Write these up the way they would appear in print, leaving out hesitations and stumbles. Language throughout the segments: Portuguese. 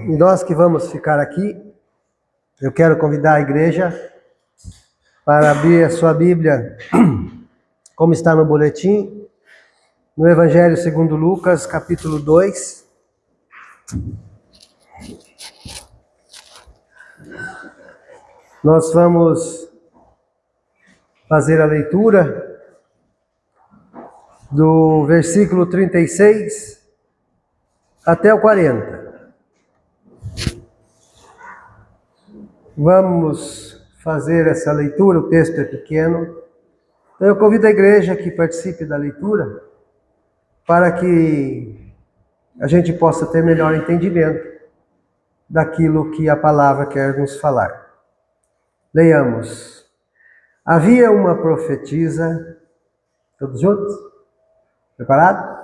E nós que vamos ficar aqui, eu quero convidar a igreja para abrir a sua Bíblia, como está no boletim, no Evangelho segundo Lucas, capítulo 2. Nós vamos fazer a leitura do versículo 36 até o 40. Vamos fazer essa leitura, o texto é pequeno. Então eu convido a igreja que participe da leitura para que a gente possa ter melhor entendimento daquilo que a palavra quer nos falar. Leiamos. Havia uma profetisa, todos juntos? Preparado?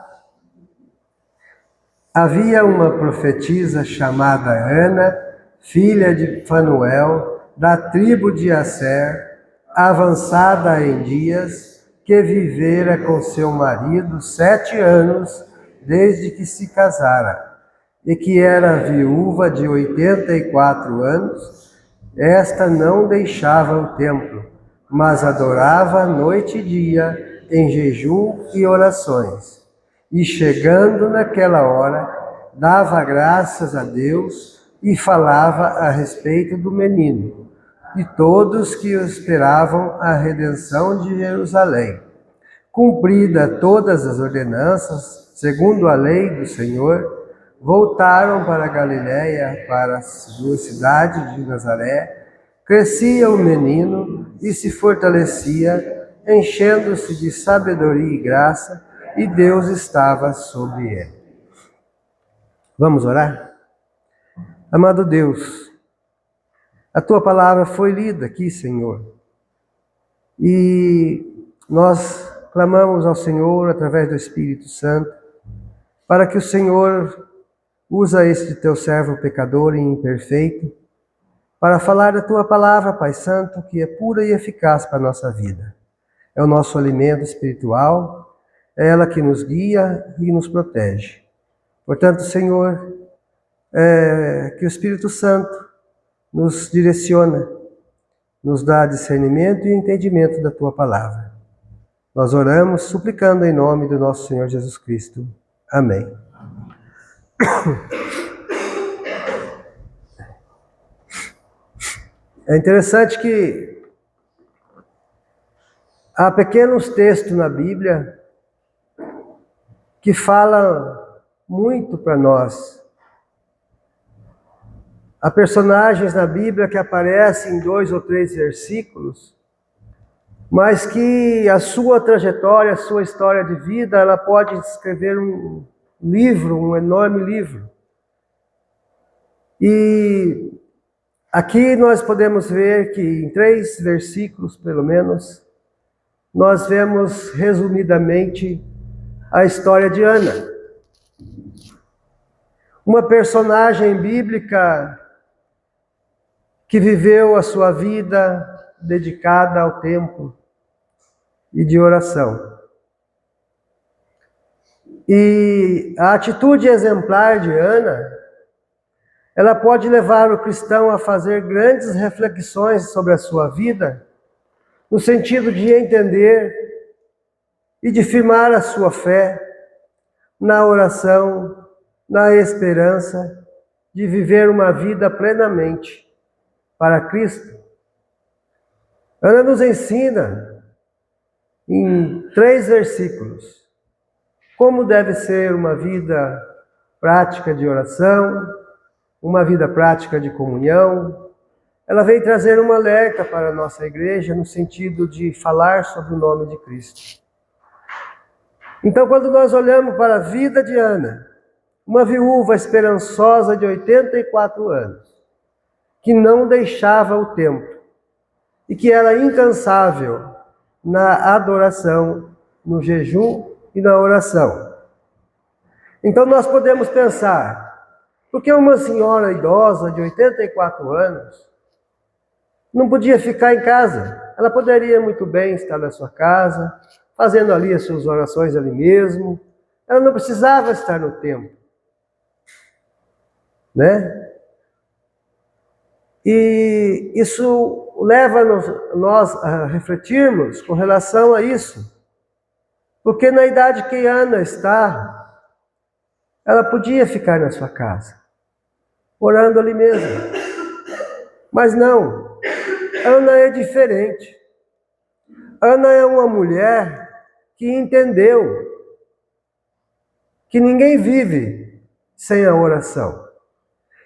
Havia uma profetisa chamada Ana, filha de Fanuel, da tribo de Asser, avançada em dias, que vivera com seu marido 7 anos, desde que se casara, e que era viúva de 84 anos. Esta não deixava o templo, mas adorava noite e dia, em jejum e orações. E chegando naquela hora, dava graças a Deus e falava a respeito do menino, e todos que esperavam a redenção de Jerusalém. Cumprida todas as ordenanças, segundo a lei do Senhor, voltaram para a Galiléia, para a sua cidade de Nazaré. Crescia o menino e se fortalecia, enchendo-se de sabedoria e graça, e Deus estava sobre ele. Vamos orar? Amado Deus, a Tua palavra foi lida aqui, Senhor, e nós clamamos ao Senhor através do Espírito Santo, para que o Senhor usa este Teu servo pecador e imperfeito, para falar da Tua palavra, Pai Santo, que é pura e eficaz para a nossa vida. É o nosso alimento espiritual, é ela que nos guia e nos protege. Portanto, Senhor, que o Espírito Santo nos direciona, nos dá discernimento e entendimento da Tua palavra. Nós oramos suplicando em nome do nosso Senhor Jesus Cristo. Amém. É interessante que há pequenos textos na Bíblia que falam muito para nós. Há personagens na Bíblia que aparecem em 2 ou 3 versículos, mas que a sua trajetória, a sua história de vida, ela pode escrever um livro, um enorme livro. E aqui nós podemos ver que em 3 versículos, pelo menos, nós vemos resumidamente a história de Ana. Uma personagem bíblica que viveu a sua vida dedicada ao templo e de oração. E a atitude exemplar de Ana, ela pode levar o cristão a fazer grandes reflexões sobre a sua vida, no sentido de entender e de firmar a sua fé na oração, na esperança de viver uma vida plenamente para Cristo. Ana nos ensina em 3 versículos como deve ser uma vida prática de oração, uma vida prática de comunhão. Ela vem trazer um alerta para a nossa igreja no sentido de falar sobre o nome de Cristo. Então, quando nós olhamos para a vida de Ana, uma viúva esperançosa de 84 anos, que não deixava o templo e que era incansável na adoração, no jejum e na oração. Então nós podemos pensar, por que uma senhora idosa de 84 anos não podia ficar em casa? Ela poderia muito bem estar na sua casa, fazendo ali as suas orações ali mesmo. Ela não precisava estar no templo. né? E isso leva nós a refletirmos com relação a isso. Porque na idade que Ana está, ela podia ficar na sua casa, orando ali mesmo. Mas não, Ana é diferente. Ana é uma mulher que entendeu que ninguém vive sem a oração.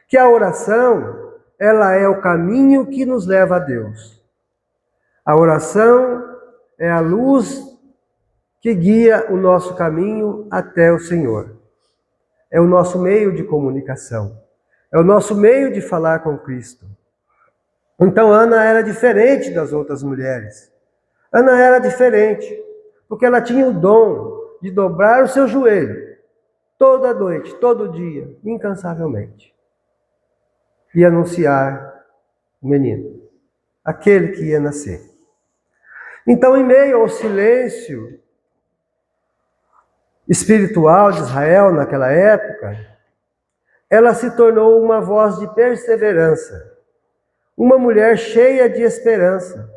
Que a oração, ela é o caminho que nos leva a Deus. A oração é a luz que guia o nosso caminho até o Senhor. É o nosso meio de comunicação. É o nosso meio de falar com Cristo. Então Ana era diferente das outras mulheres. Ana era diferente, porque ela tinha o dom de dobrar o seu joelho toda noite, todo dia, incansavelmente, e anunciar o menino, aquele que ia nascer. Então, em meio ao silêncio espiritual de Israel naquela época, ela se tornou uma voz de perseverança, uma mulher cheia de esperança.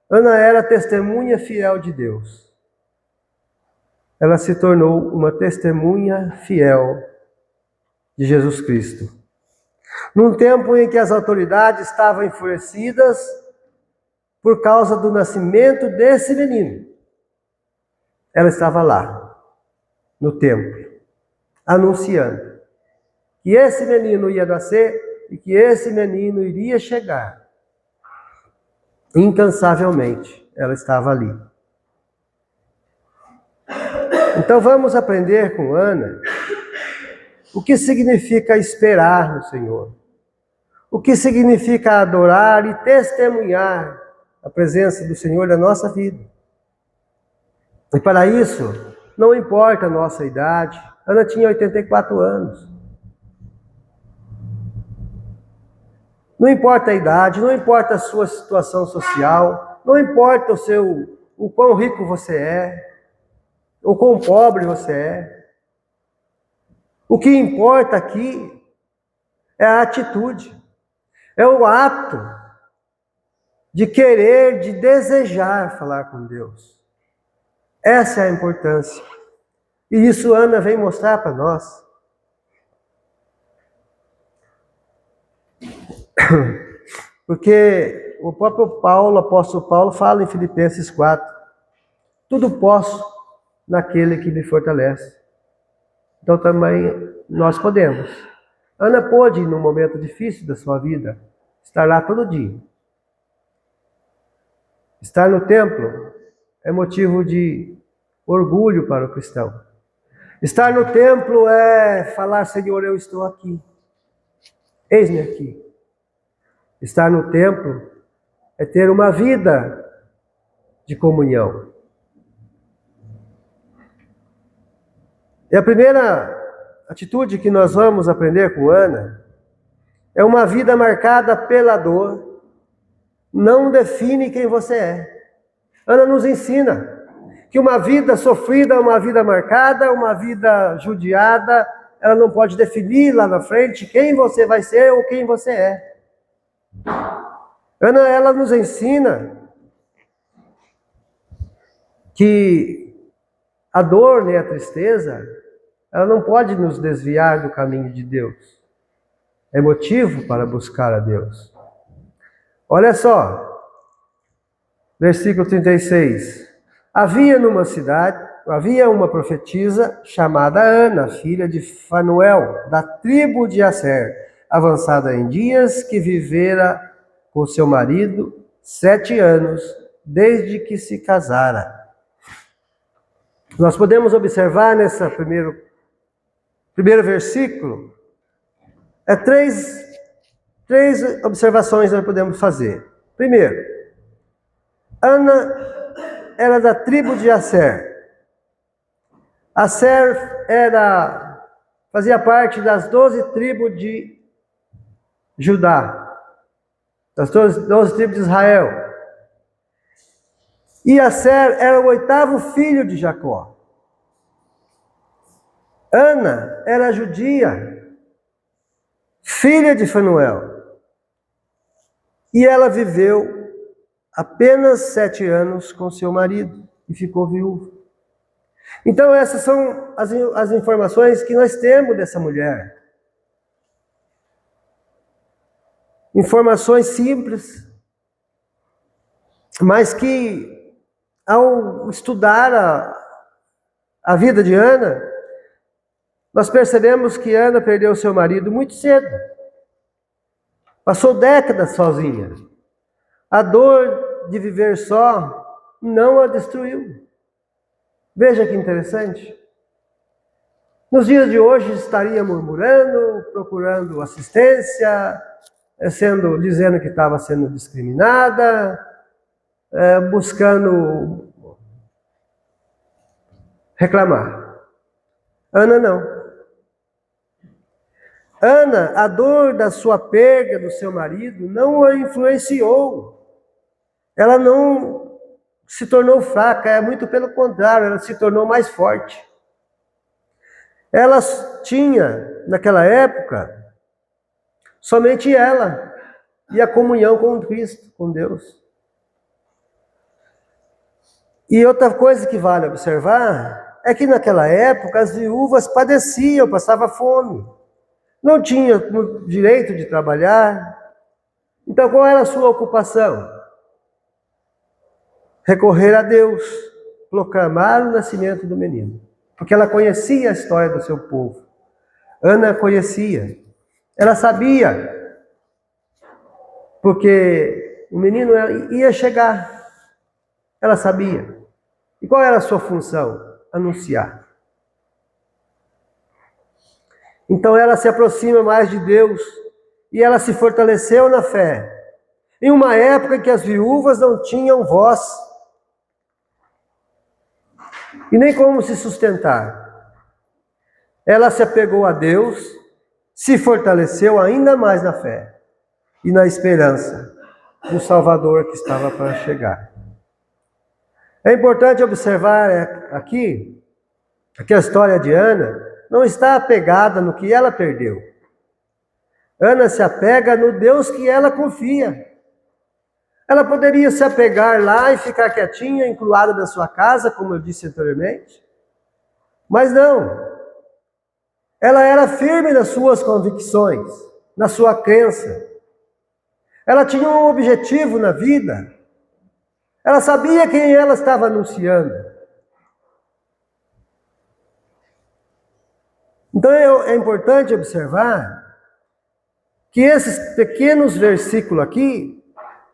Ana era testemunha fiel de Deus. Ela se tornou uma testemunha fiel de Jesus Cristo. Num tempo em que as autoridades estavam enfurecidas por causa do nascimento desse menino, ela estava lá, no templo, anunciando que esse menino ia nascer e que esse menino iria chegar. Incansavelmente, ela estava ali. Então vamos aprender com Ana o que significa esperar no Senhor. O que significa adorar e testemunhar a presença do Senhor na nossa vida. E para isso, não importa a nossa idade. Ana tinha 84 anos. Não importa a idade, não importa a sua situação social, não importa o quão rico você é, ou quão pobre você é. O que importa aqui é a atitude, é o ato de querer, de desejar falar com Deus. Essa é a importância. E isso Ana vem mostrar para nós. Porque o próprio Paulo, o apóstolo Paulo, fala em Filipenses 4, tudo posso naquele que me fortalece. Então também nós podemos. Ana pôde, num momento difícil da sua vida, estar lá todo dia. Estar no templo é motivo de orgulho para o cristão. Estar no templo é falar, Senhor, eu estou aqui. Eis-me aqui. Estar no templo é ter uma vida de comunhão. E a primeira atitude que nós vamos aprender com Ana é uma vida marcada pela dor. Não define quem você é. Ana nos ensina que uma vida sofrida, uma vida marcada, uma vida judiada, ela não pode definir lá na frente quem você vai ser ou quem você é. Ana, ela nos ensina que a dor, né, a tristeza, ela não pode nos desviar do caminho de Deus. É motivo para buscar a Deus. Olha só, versículo 36. Havia uma profetisa chamada Ana, filha de Fanuel, da tribo de Asser, avançada em dias, que vivera com seu marido 7 anos, desde que se casara. Nós podemos observar nesse primeiro versículo, três observações nós podemos fazer. Primeiro, Ana era da tribo de Asser. Asser fazia parte das 12 tribos de Judá, das 12 tribos de Israel. E Asser era o 8º filho de Jacó. Ana era judia. filha de Fanuel. E ela viveu apenas 7 anos com seu marido e ficou viúva. Então essas são as informações que nós temos dessa mulher. Informações simples, mas que ao estudar a vida de Ana, nós percebemos que Ana perdeu seu marido muito cedo. Passou décadas sozinha. A dor de viver só não a destruiu. Veja que interessante. Nos dias de hoje estaria murmurando, procurando assistência, dizendo que estava sendo discriminada, buscando reclamar. Ana não. Ana, a dor da sua perda do seu marido não a influenciou. Ela não se tornou fraca, muito pelo contrário, ela se tornou mais forte. Ela tinha, naquela época, somente ela e a comunhão com Cristo, com Deus. E outra coisa que vale observar é que naquela época as viúvas padeciam, passavam fome. Não tinha direito de trabalhar. Então, qual era a sua ocupação? Recorrer a Deus, proclamar o nascimento do menino. Porque ela conhecia a história do seu povo. Ana conhecia. Ela sabia. Porque o menino ia chegar. Ela sabia. E qual era a sua função? Anunciar. Então ela se aproxima mais de Deus e ela se fortaleceu na fé. Em uma época em que as viúvas não tinham voz e nem como se sustentar. Ela se apegou a Deus, se fortaleceu ainda mais na fé e na esperança do Salvador que estava para chegar. É importante observar aqui que a história de Ana não está apegada no que ela perdeu. Ana se apega no Deus que ela confia. Ela poderia se apegar lá e ficar quietinha, encruada da sua casa, como eu disse anteriormente. Mas não. Ela era firme nas suas convicções, na sua crença. Ela tinha um objetivo na vida. Ela sabia quem ela estava anunciando. Então é importante observar que esses pequenos versículos aqui,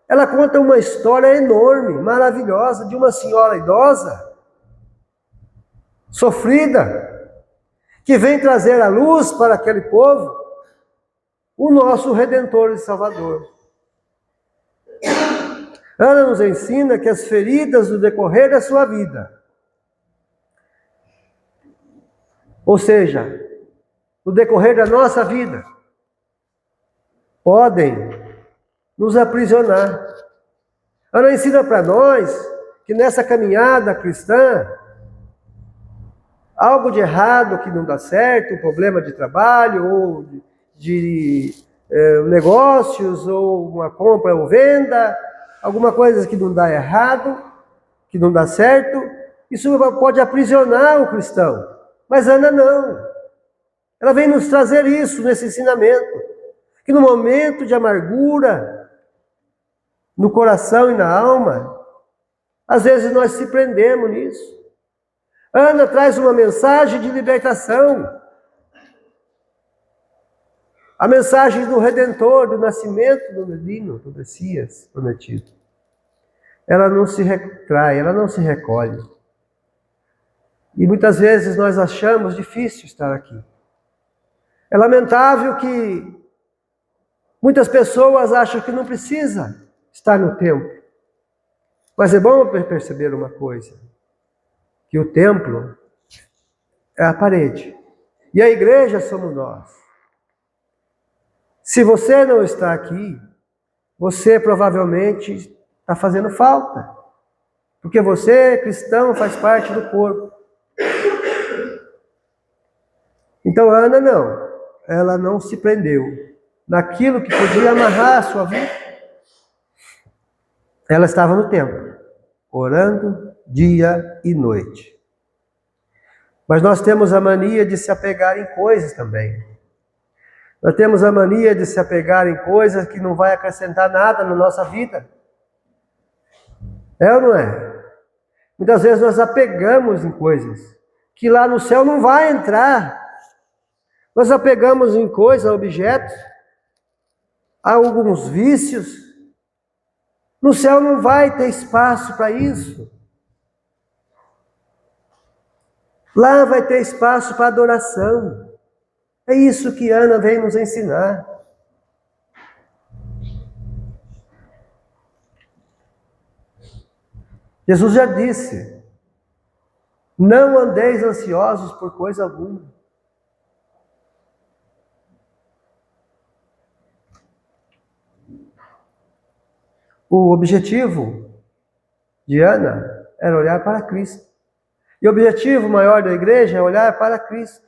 ela conta uma história enorme, maravilhosa, de uma senhora idosa, sofrida, que vem trazer a luz para aquele povo, o nosso Redentor e Salvador. Ana nos ensina que as feridas no decorrer da sua vida, ou seja, no decorrer da nossa vida, podem nos aprisionar. Ana ensina para nós que nessa caminhada cristã, algo de errado que não dá certo, um problema de trabalho, ou de negócios, ou uma compra ou venda, alguma coisa que não dá errado, que não dá certo, isso pode aprisionar o cristão. Mas Ana não. Ela vem nos trazer isso nesse ensinamento, que no momento de amargura, no coração e na alma, às vezes nós se prendemos nisso. Ana traz uma mensagem de libertação. A mensagem do Redentor, do nascimento do menino, do Messias prometido. Ela não se retrai, ela não se recolhe. E muitas vezes nós achamos difícil estar aqui. É lamentável que muitas pessoas acham que não precisa estar no templo. Mas é bom perceber uma coisa, que o templo é a parede e a igreja somos nós. Se você não está aqui, você provavelmente está fazendo falta, porque você, cristão, faz parte do corpo. Então Ana não, ela não se prendeu, naquilo que podia amarrar a sua vida. Ela estava no templo, orando dia e noite. Mas nós temos a mania de se apegar em coisas também. Nós temos a mania de se apegar em coisas que não vai acrescentar nada na nossa vida. É ou não é? Muitas vezes nós apegamos em coisas que lá no céu não vai entrar. Nós apegamos em coisas, objetos, a alguns vícios. No céu não vai ter espaço para isso. Lá vai ter espaço para adoração. É isso que Ana vem nos ensinar. Jesus já disse: não andeis ansiosos por coisa alguma. O objetivo de Ana era olhar para Cristo. E o objetivo maior da igreja é olhar para Cristo.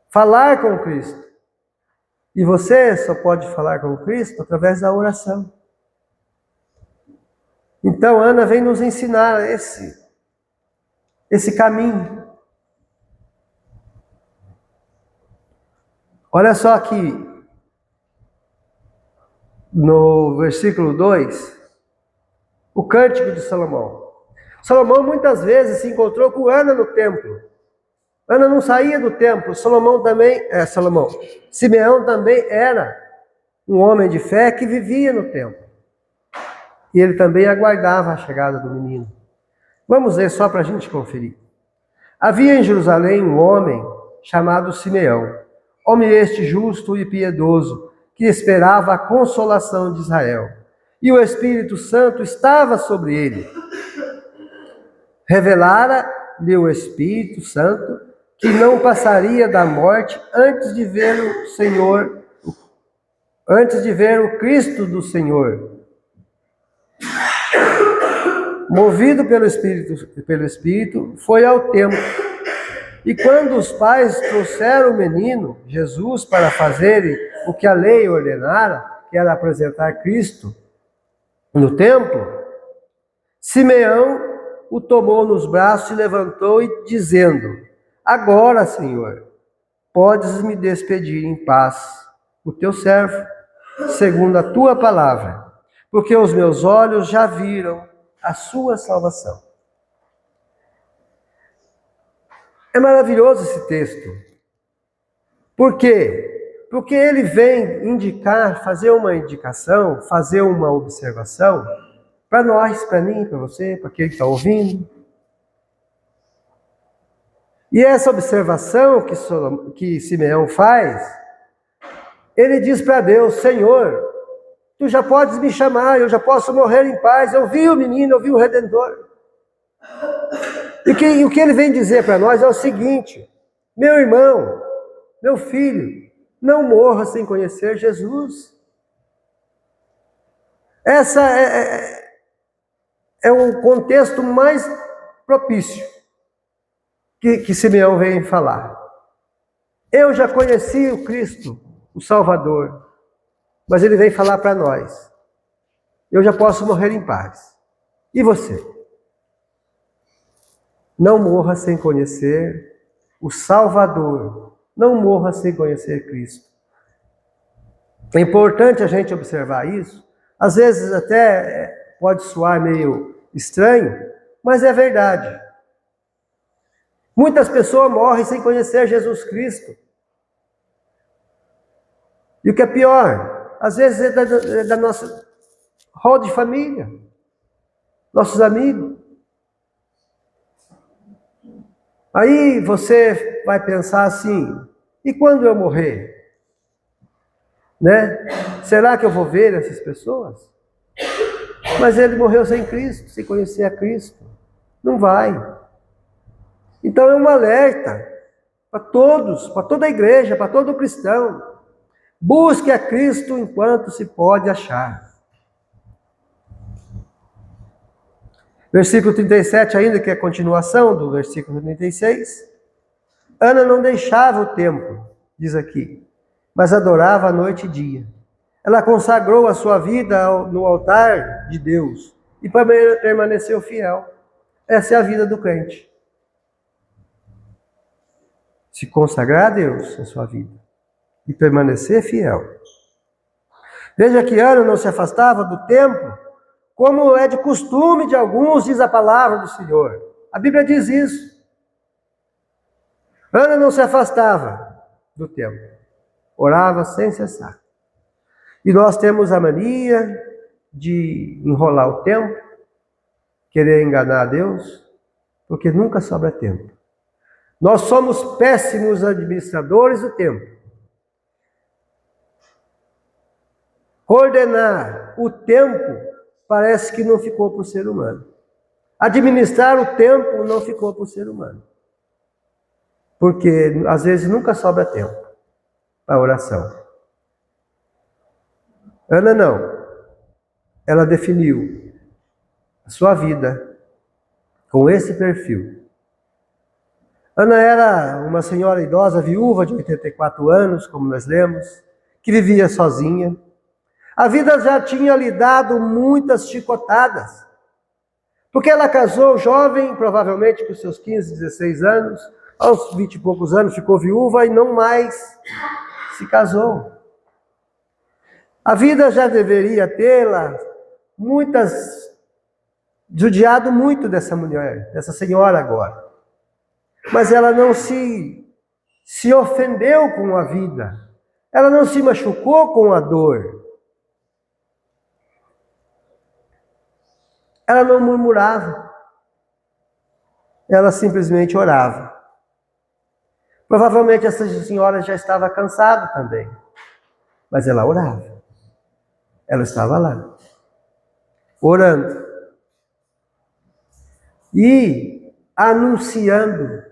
Falar com Cristo. E você só pode falar com Cristo através da oração. Então Ana vem nos ensinar esse caminho. Olha só aqui, no versículo 2, o cântico de Salomão. Salomão muitas vezes se encontrou com Ana no templo. Ana não saía do templo. Simeão também era um homem de fé que vivia no templo. E ele também aguardava a chegada do menino. Vamos ler só para a gente conferir. Havia em Jerusalém um homem chamado Simeão, homem este justo e piedoso, que esperava a consolação de Israel. E o Espírito Santo estava sobre ele. Revelara-lhe o Espírito Santo que não passaria da morte antes de ver o Cristo do Senhor. Movido pelo Espírito, foi ao templo. E quando os pais trouxeram o menino, Jesus, para fazerem o que a lei ordenara, que era apresentar Cristo no templo, Simeão o tomou nos braços e levantou e dizendo: agora, Senhor, podes me despedir em paz, o teu servo, segundo a tua palavra, porque os meus olhos já viram a sua salvação. É maravilhoso esse texto. Por quê? Porque ele vem indicar, fazer uma indicação, fazer uma observação para nós, para mim, para você, para quem está ouvindo. E essa observação que Simeão faz, ele diz para Deus: Senhor, tu já podes me chamar, eu já posso morrer em paz, eu vi o menino, eu vi o Redentor. E o que ele vem dizer para nós é o seguinte: meu irmão, meu filho, não morra sem conhecer Jesus. Essa é um contexto mais propício que Simeão vem falar. Eu já conheci o Cristo, o Salvador, mas ele vem falar para nós: eu já posso morrer em paz. E você? Não morra sem conhecer o Salvador. Não morra sem conhecer Cristo. É importante a gente observar isso. Às vezes até pode soar meio estranho, mas é verdade. Muitas pessoas morrem sem conhecer Jesus Cristo. E o que é pior, às vezes é da nossa roda de família, nossos amigos. Aí você vai pensar assim: e quando eu morrer? Né? Será que eu vou ver essas pessoas? Mas ele morreu sem Cristo, sem conhecer a Cristo. Não vai. Então é um alerta para todos, para toda a igreja, para todo cristão. Busque a Cristo enquanto se pode achar. Versículo 37 ainda, que é a continuação do versículo 36. Ana não deixava o templo, diz aqui, mas adorava noite e dia. Ela consagrou a sua vida no altar de Deus e permaneceu fiel. Essa é a vida do crente. Se consagrar a Deus a sua vida e permanecer fiel. Veja que Ana não se afastava do templo, como é de costume de alguns, diz a palavra do Senhor. A Bíblia diz isso. Ana não se afastava do templo, orava sem cessar. E nós temos a mania de enrolar o tempo, querer enganar a Deus, porque nunca sobra tempo. Nós somos péssimos administradores do tempo. Coordenar o tempo parece que não ficou para o ser humano. Administrar o tempo não ficou para o ser humano. Porque às vezes nunca sobra tempo para a oração. Ana não. Ela definiu a sua vida com esse perfil. Ana era uma senhora idosa, viúva de 84 anos, como nós lemos, que vivia sozinha. A vida já tinha lhe dado muitas chicotadas, porque ela casou jovem, provavelmente com seus 15, 16 anos, aos 20 e poucos anos ficou viúva e não mais se casou. A vida já deveria tê-la judiado muito dessa mulher, dessa senhora agora. Mas ela não se ofendeu com a vida, ela não se machucou com a dor. Ela não murmurava, ela simplesmente orava. Provavelmente essa senhora já estava cansada também, mas ela orava. Ela estava lá, orando e anunciando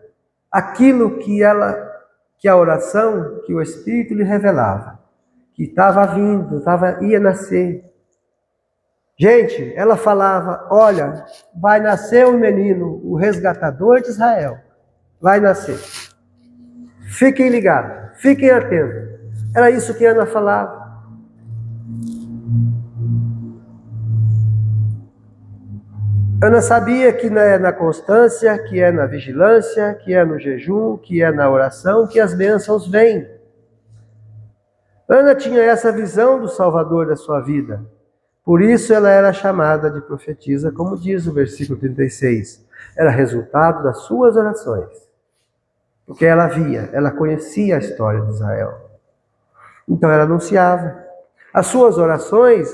aquilo que a oração, que o Espírito lhe revelava, que estava vindo, ia nascer. Gente, ela falava, olha, vai nascer um menino, o resgatador de Israel, vai nascer. Fiquem ligados, fiquem atentos. Era isso que Ana falava. Ana sabia que é na constância, que é na vigilância, que é no jejum, que é na oração, que as bênçãos vêm. Ana tinha essa visão do Salvador da sua vida. Por isso ela era chamada de profetisa, como diz o versículo 36. Era resultado das suas orações. Porque ela via, ela conhecia a história de Israel. Então ela anunciava. As suas orações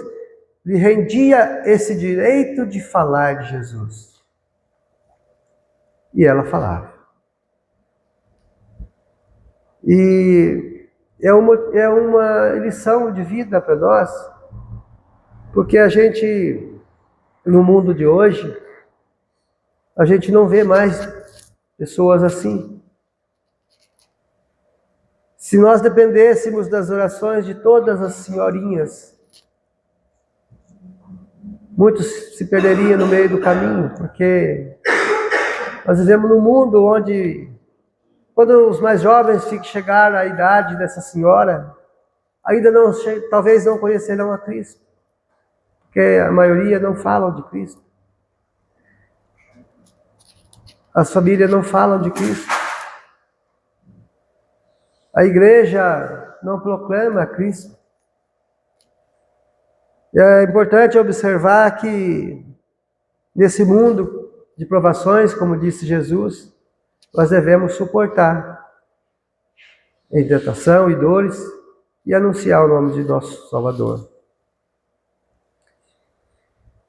lhe rendia esse direito de falar de Jesus. E ela falava. E é uma lição de vida para nós, porque a gente, no mundo de hoje, a gente não vê mais pessoas assim. Se nós dependêssemos das orações de todas as senhorinhas, muitos se perderiam no meio do caminho, porque nós vivemos num mundo onde, quando os mais jovens chegarem à idade dessa senhora, ainda talvez não conhecerão a Cristo, porque a maioria não falam de Cristo. As famílias não falam de Cristo. A igreja não proclama Cristo. E é importante observar que nesse mundo de provações, como disse Jesus, nós devemos suportar em tentação e dores e anunciar o nome de nosso Salvador.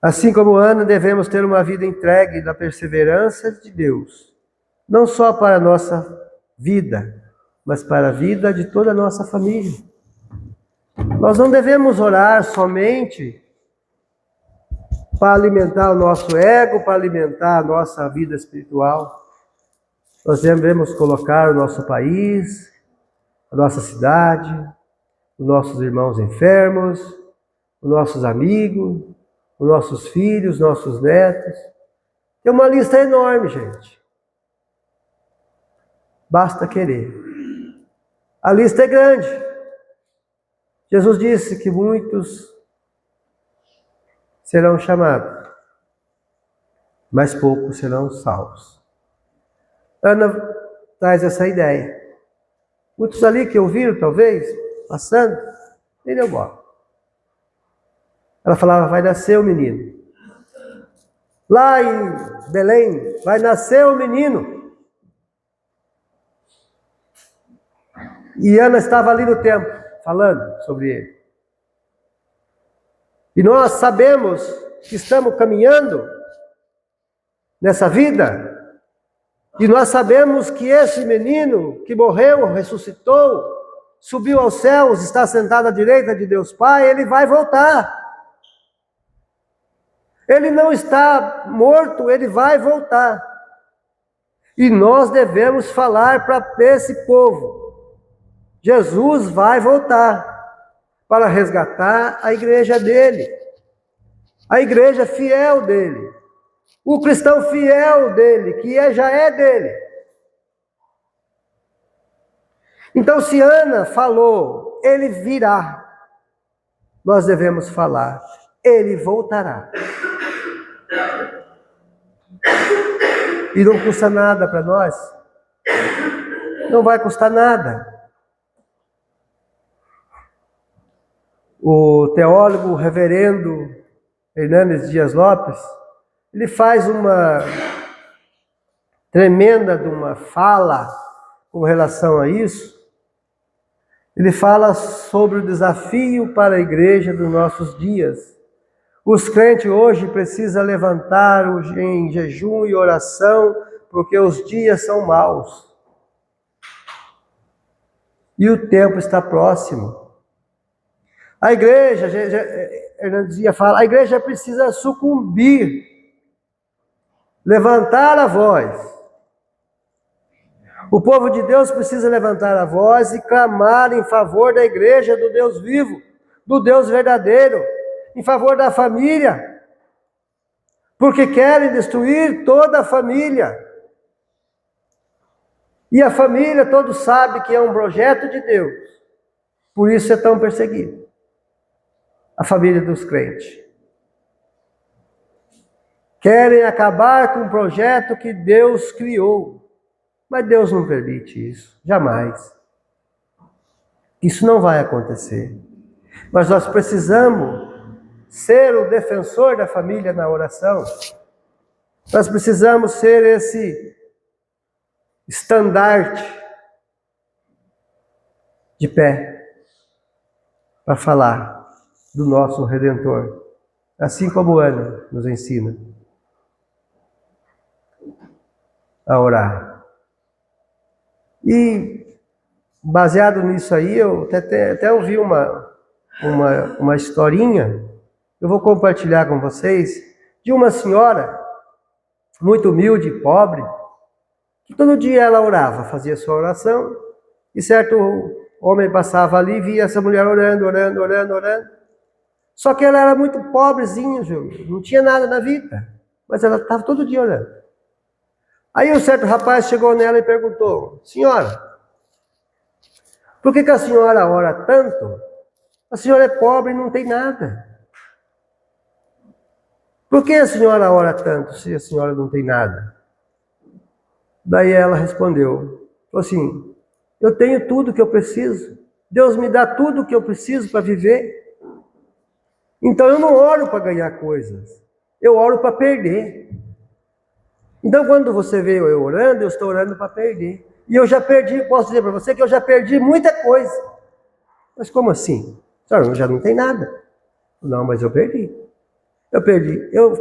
Assim como Ana, devemos ter uma vida entregue na perseverança de Deus, não só para a nossa vida, mas para a vida de toda a nossa família. Nós não devemos orar somente para alimentar o nosso ego, para alimentar a nossa vida espiritual. Nós devemos colocar o nosso país, a nossa cidade, os nossos irmãos enfermos, os nossos amigos, os nossos filhos, os nossos netos. Tem uma lista enorme, gente. Basta querer. A lista é grande. Jesus disse que muitos serão chamados, mas poucos serão salvos. Ana traz essa ideia. Muitos ali que ouviram, talvez, passando, nem deu bola. Ela falava, vai nascer o menino. Lá em Belém, vai nascer o menino. E Ana estava ali no templo, falando sobre ele. E nós sabemos que estamos caminhando nessa vida, e nós sabemos que esse menino que morreu, ressuscitou, subiu aos céus, está sentado à direita de Deus Pai, ele vai voltar. Ele não está morto, ele vai voltar. E nós devemos falar para esse povo: Jesus vai voltar para resgatar a igreja dele, a igreja fiel dele, o cristão fiel dele, que já é dele. Então, se Ana falou, ele virá, nós devemos falar, ele voltará. E não custa nada para nós. Não vai custar nada. O teólogo reverendo Hernandes Dias Lopes, ele faz uma tremenda de uma fala com relação a isso. Ele fala sobre o desafio para a igreja dos nossos dias. Os crentes hoje precisam levantar em jejum e oração, porque os dias são maus. E o tempo está próximo. A igreja, Hernandes Dias fala, a igreja precisa sucumbir, levantar a voz. O povo de Deus precisa levantar a voz e clamar em favor da igreja do Deus vivo, do Deus verdadeiro, em favor da família, porque querem destruir toda a família. E a família, todos sabem que é um projeto de Deus, por isso é tão perseguido. A família dos crentes. Querem acabar com o projeto que Deus criou, mas Deus não permite isso, jamais. Isso não vai acontecer. Mas nós precisamos ser o defensor da família na oração. Nós precisamos ser esse estandarte de pé para falar do nosso Redentor, assim como Ana nos ensina a orar. E baseado nisso aí, eu até ouvi uma historinha. Eu vou compartilhar com vocês, de uma senhora, muito humilde, pobre, que todo dia ela orava, fazia sua oração, e certo homem passava ali e via essa mulher orando. Só que ela era muito pobrezinha, não tinha nada na vida, mas ela estava todo dia orando. Aí um certo rapaz chegou nela e perguntou, senhora, por que a senhora ora tanto? A senhora é pobre e não tem nada. Por que a senhora ora tanto se a senhora não tem nada? Daí ela respondeu, falou assim, eu tenho tudo que eu preciso. Deus me dá tudo que eu preciso para viver. Então eu não oro para ganhar coisas, eu oro para perder. Então quando você vê eu orando, eu estou orando para perder. E eu já perdi, posso dizer para você que eu já perdi muita coisa. Mas como assim? Senhora, já não tem nada. Não, mas eu perdi. Eu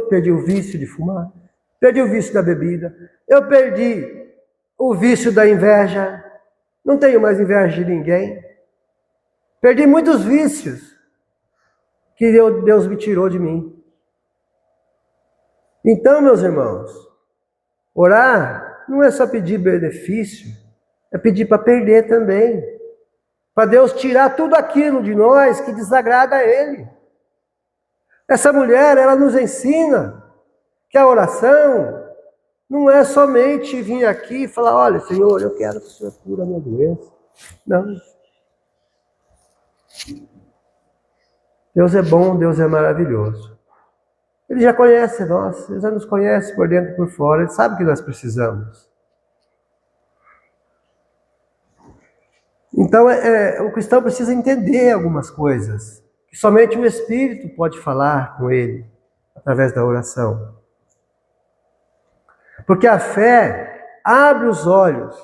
perdi o vício de fumar, perdi o vício da bebida, eu perdi o vício da inveja, não tenho mais inveja de ninguém. Perdi muitos vícios que Deus me tirou de mim. Então, meus irmãos, orar não é só pedir benefício, é pedir para perder também. Para Deus tirar tudo aquilo de nós que desagrada a Ele. Essa mulher, ela nos ensina que a oração não é somente vir aqui e falar, olha, Senhor, eu quero que o Senhor cure a minha doença. Não. Deus é bom, Deus é maravilhoso. Ele já conhece nós, Ele já nos conhece por dentro e por fora, Ele sabe o que nós precisamos. Então, o cristão precisa entender algumas coisas, que somente o Espírito pode falar com ele, através da oração. Porque a fé abre os olhos.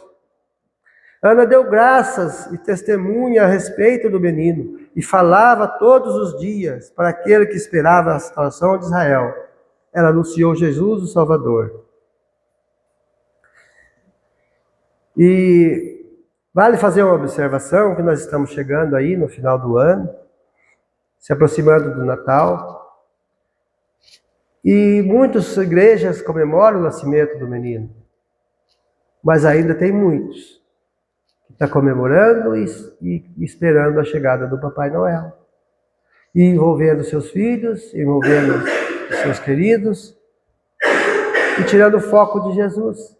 Ana deu graças e testemunha a respeito do menino, e falava todos os dias para aquele que esperava a salvação de Israel. Ela anunciou Jesus, o Salvador. E vale fazer uma observação, que nós estamos chegando aí no final do ano, se aproximando do Natal, e muitas igrejas comemoram o nascimento do menino, mas ainda tem muitos que estão comemorando e esperando a chegada do Papai Noel, e envolvendo seus filhos, envolvendo seus queridos, e tirando o foco de Jesus.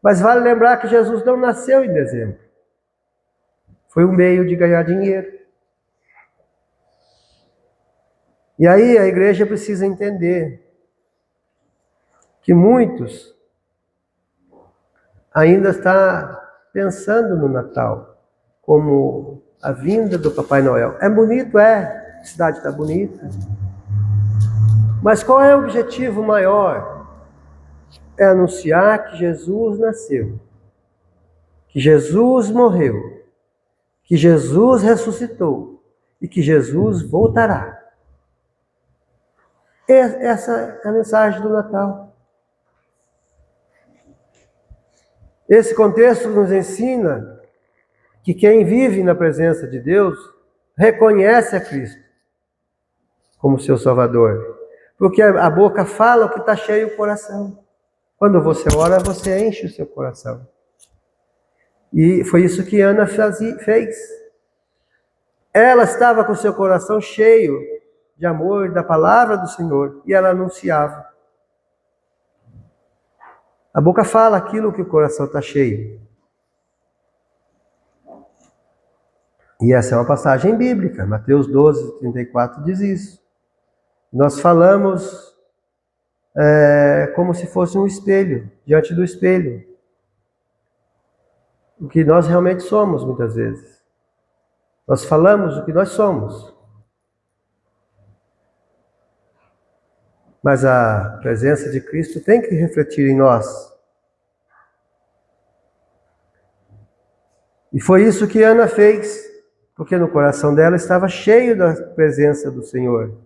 Mas vale lembrar que Jesus não nasceu em dezembro. Foi um meio de ganhar dinheiro. E aí a igreja precisa entender que muitos ainda estão pensando no Natal como a vinda do Papai Noel. É bonito, a cidade está bonita. Mas qual é o objetivo maior? É anunciar que Jesus nasceu, que Jesus morreu, que Jesus ressuscitou e que Jesus voltará. Essa é a mensagem do Natal. Esse contexto nos ensina que quem vive na presença de Deus reconhece a Cristo como seu Salvador. Porque a boca fala o que está cheio o coração. Quando você ora, você enche o seu coração. E foi isso que Ana fez. Ela estava com o seu coração cheio de amor da palavra do Senhor, e ela anunciava. A boca fala aquilo que o coração está cheio. E essa é uma passagem bíblica, Mateus 12, 34 diz isso. Nós falamos como se fosse um espelho, diante do espelho. O que nós realmente somos, muitas vezes. Nós falamos o que nós somos. Mas a presença de Cristo tem que refletir em nós. E foi isso que Ana fez, porque no coração dela estava cheio da presença do Senhor.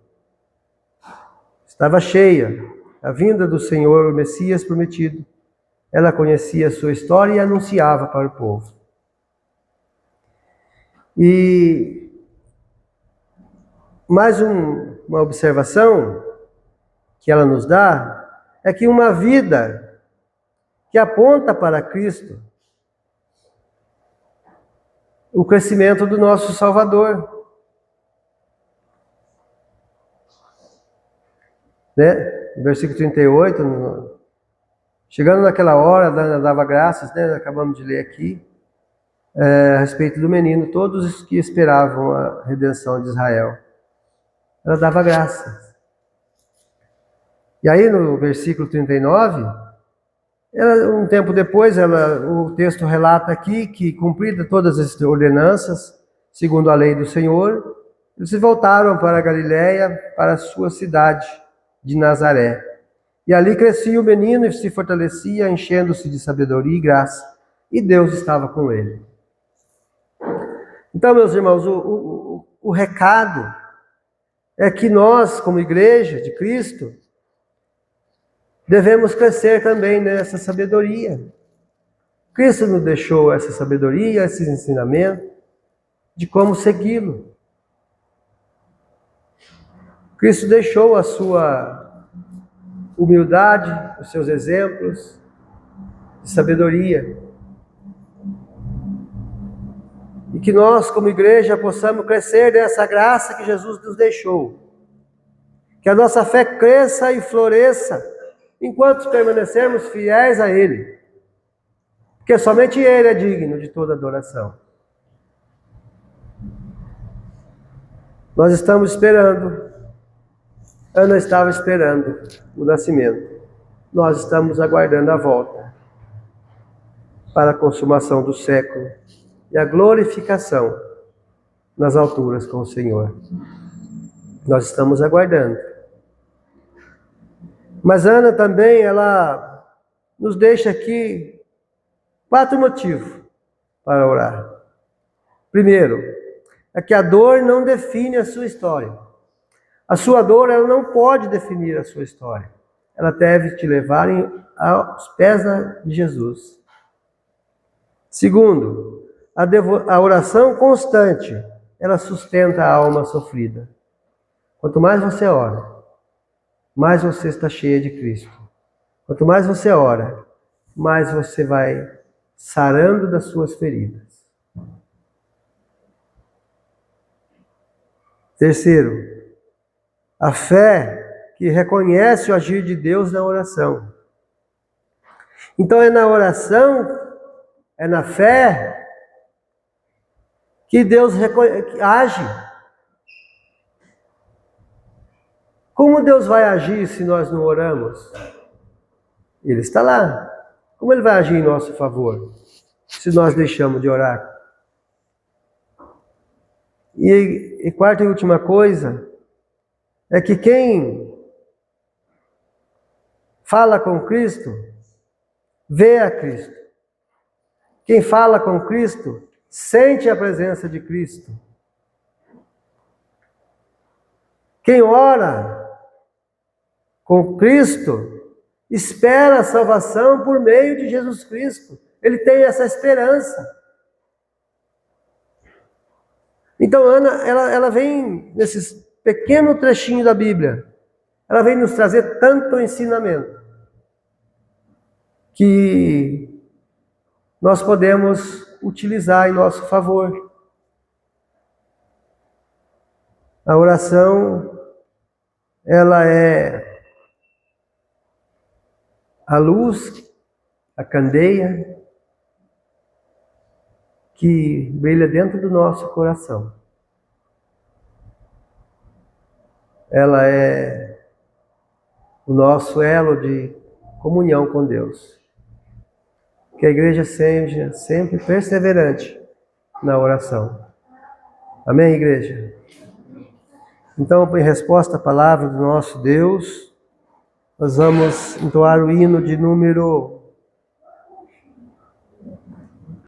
Estava cheia a vinda do Senhor, o Messias prometido. Ela conhecia a sua história e anunciava para o povo. E mais uma observação que ela nos dá é que uma vida que aponta para Cristo, o crescimento do nosso Salvador. Né? Versículo 38, chegando naquela hora, Ana dava graças, né? Acabamos de ler aqui, a respeito do menino, todos os que esperavam a redenção de Israel. Ela dava graças. E aí no versículo 39, um tempo depois, o texto relata aqui que, cumpridas todas as ordenanças, segundo a lei do Senhor, eles voltaram para a Galiléia, para a sua cidade de Nazaré. E ali crescia o menino e se fortalecia, enchendo-se de sabedoria e graça. E Deus estava com ele. Então, meus irmãos, o recado é que nós, como igreja de Cristo, devemos crescer também nessa sabedoria. Cristo nos deixou essa sabedoria, esse ensinamento de como segui-lo. Cristo deixou a sua humildade, os seus exemplos de sabedoria. E que nós, como igreja, possamos crescer nessa graça que Jesus nos deixou. Que a nossa fé cresça e floresça enquanto permanecermos fiéis a Ele. Porque somente Ele é digno de toda adoração. Nós estamos esperando. Ana estava esperando o nascimento. Nós estamos aguardando a volta para a consumação do século e a glorificação nas alturas com o Senhor. Nós estamos aguardando. Mas Ana também, ela nos deixa aqui 4 motivos para orar. Primeiro, é que a dor não define a sua história. A sua dor, ela não pode definir a sua história. Ela deve te levar aos pés de Jesus. Segundo, a oração constante, ela sustenta a alma sofrida. Quanto mais você ora, mais você está cheia de Cristo. Quanto mais você ora, mais você vai sarando das suas feridas. Terceiro, a fé que reconhece o agir de Deus na oração. Então é na oração, é na fé que Deus age. Como Deus vai agir se nós não oramos? Ele está lá. Como Ele vai agir em nosso favor se nós deixamos de orar? E quarta e última coisa é que quem fala com Cristo, vê a Cristo. Quem fala com Cristo, sente a presença de Cristo. Quem ora com Cristo, espera a salvação por meio de Jesus Cristo. Ele tem essa esperança. Então, Ana, ela vem nesse pequeno trechinho da Bíblia, ela vem nos trazer tanto ensinamento que nós podemos utilizar em nosso favor. A oração, ela é a luz, a candeia que brilha dentro do nosso coração. Ela é o nosso elo de comunhão com Deus. Que a igreja seja sempre perseverante na oração. Amém, igreja? Então, em resposta à palavra do nosso Deus, nós vamos entoar o hino de número